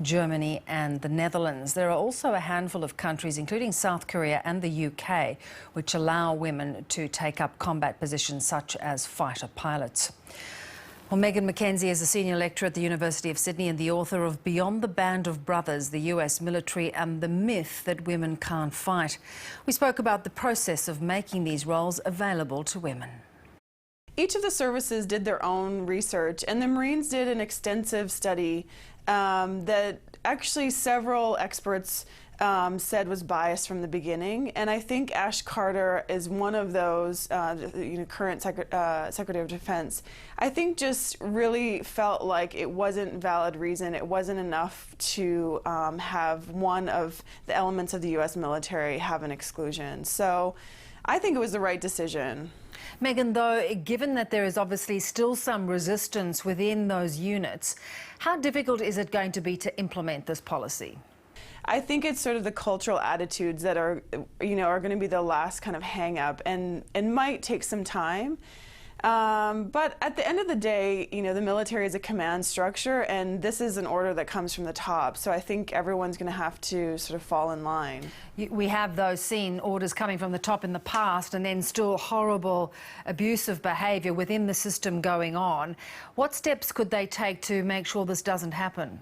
Germany and the Netherlands. There are also a handful of countries, including South Korea and the UK, which allow women to take up combat positions such as fighter pilots. Well, Mackenzie is a senior lecturer at the University of Sydney and the author of Beyond the Band of Brothers, the US Military and the Myth That Women Can't Fight. We spoke about the process of making these roles available to women. Each of the services did their own research, and the Marines did an extensive study that actually several experts said was biased from the beginning. And I think Ash Carter is one of those, current Secretary of Defense, I think just really felt like it wasn't valid reason, it wasn't enough to have one of the elements of the U.S. military have an exclusion. So I think it was the right decision. Megan, though, given that there is obviously still some resistance within those units, how difficult is it going to be to implement this policy? I think it's sort of the cultural attitudes that are going to be the last kind of hang up and might take some time. But at the end of the day, the military is a command structure, and this is an order that comes from the top. So I think everyone's going to have to sort of fall in line. We have those seen orders coming from the top in the past, and then still horrible abusive behaviour within the system going on. What steps could they take to make sure this doesn't happen?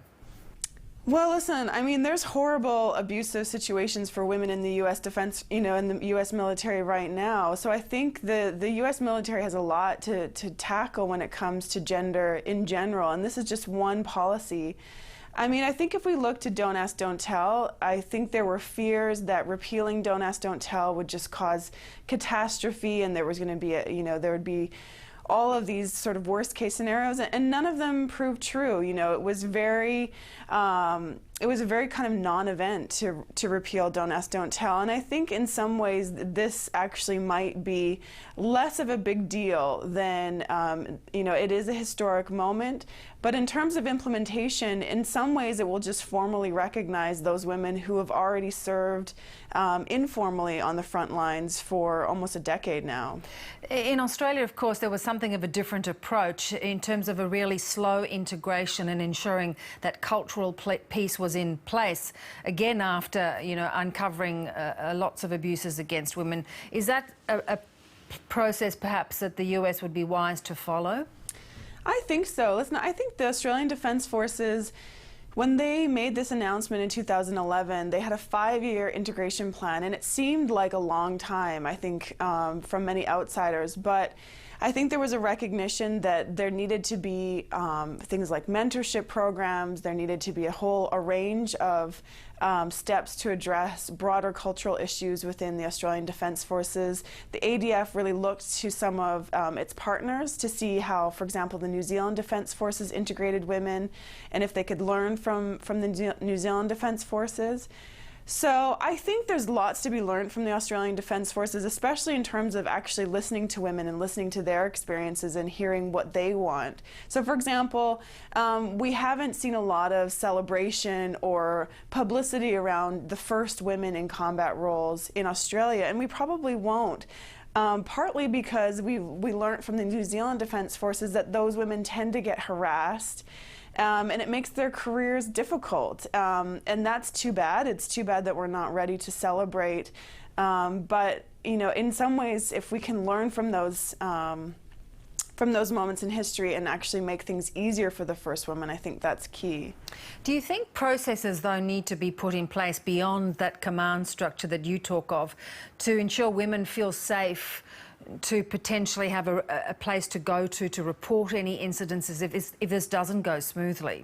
Well, listen, I mean, there's horrible abusive situations for women in the U.S. defense, in the U.S. military right now. So I think the U.S. military has a lot to tackle when it comes to gender in general, and this is just one policy. I mean, I think if we look to Don't Ask, Don't Tell, I think there were fears that repealing Don't Ask, Don't Tell would just cause catastrophe, and there was going to be there would be all of these sort of worst case scenarios, and none of them proved true. It was a very kind of non-event to repeal Don't Ask, Don't Tell. And I think in some ways this actually might be less of a big deal than, it is a historic moment. But in terms of implementation, in some ways it will just formally recognize those women who have already served informally on the front lines for almost a decade now. In Australia, of course, there was something of a different approach in terms of a really slow integration and ensuring that cultural peace was in place, again after, uncovering lots of abuses against women. Is that a process perhaps that the US would be wise to follow? I think so. Listen, I think the Australian Defence Forces, when they made this announcement in 2011, they had a 5-year integration plan, and it seemed like a long time, I think, from many outsiders. But I think there was a recognition that there needed to be things like mentorship programs, there needed to be a range of steps to address broader cultural issues within the Australian Defence Forces. The ADF really looked to some of its partners to see how, for example, the New Zealand Defence Forces integrated women, and if they could learn from the New Zealand Defence Forces. So I think there's lots to be learned from the Australian Defence Forces, especially in terms of actually listening to women and listening to their experiences and hearing what they want. So for example, we haven't seen a lot of celebration or publicity around the first women in combat roles in Australia, and we probably won't. Partly because we learned from the New Zealand Defence Forces that those women tend to get harassed. And it makes their careers difficult, and that's too bad. It's too bad that we're not ready to celebrate. But in some ways, if we can learn from those moments in history and actually make things easier for the first women, I think that's key. Do you think processes, though, need to be put in place beyond that command structure that you talk of to ensure women feel safe to potentially have a place to go to report any incidences if this doesn't go smoothly?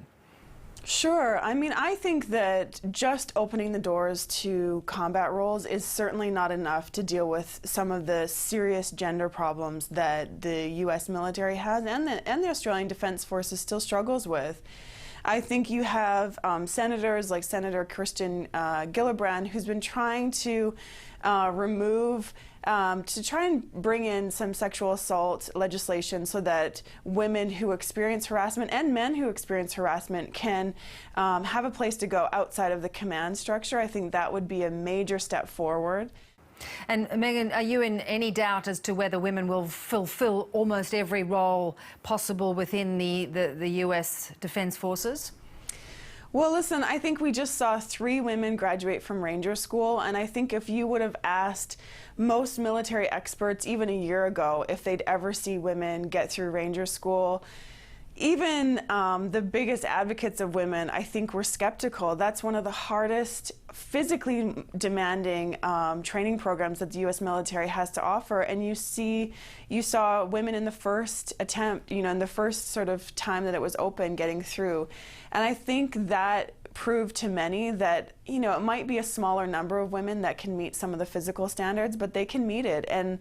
Sure. I mean, I think that just opening the doors to combat roles is certainly not enough to deal with some of the serious gender problems that the U.S. military has and the Australian Defence Forces still struggles with. I think you have senators like Senator Kirsten Gillibrand, who's been trying to try and bring in some sexual assault legislation so that women who experience harassment and men who experience harassment can have a place to go outside of the command structure. I think that would be a major step forward. And Megan, are you in any doubt as to whether women will fulfil almost every role possible within the US Defence Forces? Well, listen, I think we just saw 3 women graduate from Ranger School, and I think if you would have asked most military experts even a year ago if they'd ever see women get through Ranger School, even the biggest advocates of women, I think, were skeptical. That's one of the hardest, physically demanding training programs that the U.S. military has to offer. And you saw women in the first attempt, in the first sort of time that it was open, getting through. And I think that proved to many that, it might be a smaller number of women that can meet some of the physical standards, but they can meet it. And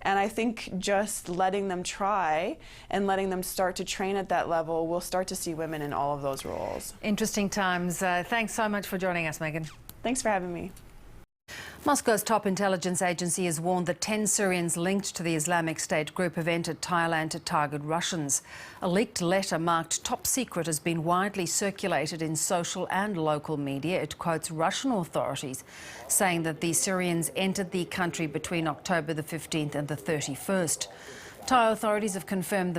I think just letting them try and letting them start to train at that level, we'll start to see women in all of those roles. Interesting times. Thanks so much for joining us, Megan. Thanks for having me. Moscow's top intelligence agency has warned that 10 Syrians linked to the Islamic State group have entered Thailand to target Russians. A leaked letter marked top secret has been widely circulated in social and local media. It quotes Russian authorities saying that the Syrians entered the country between October the 15th and the 31st. Thai authorities have confirmed the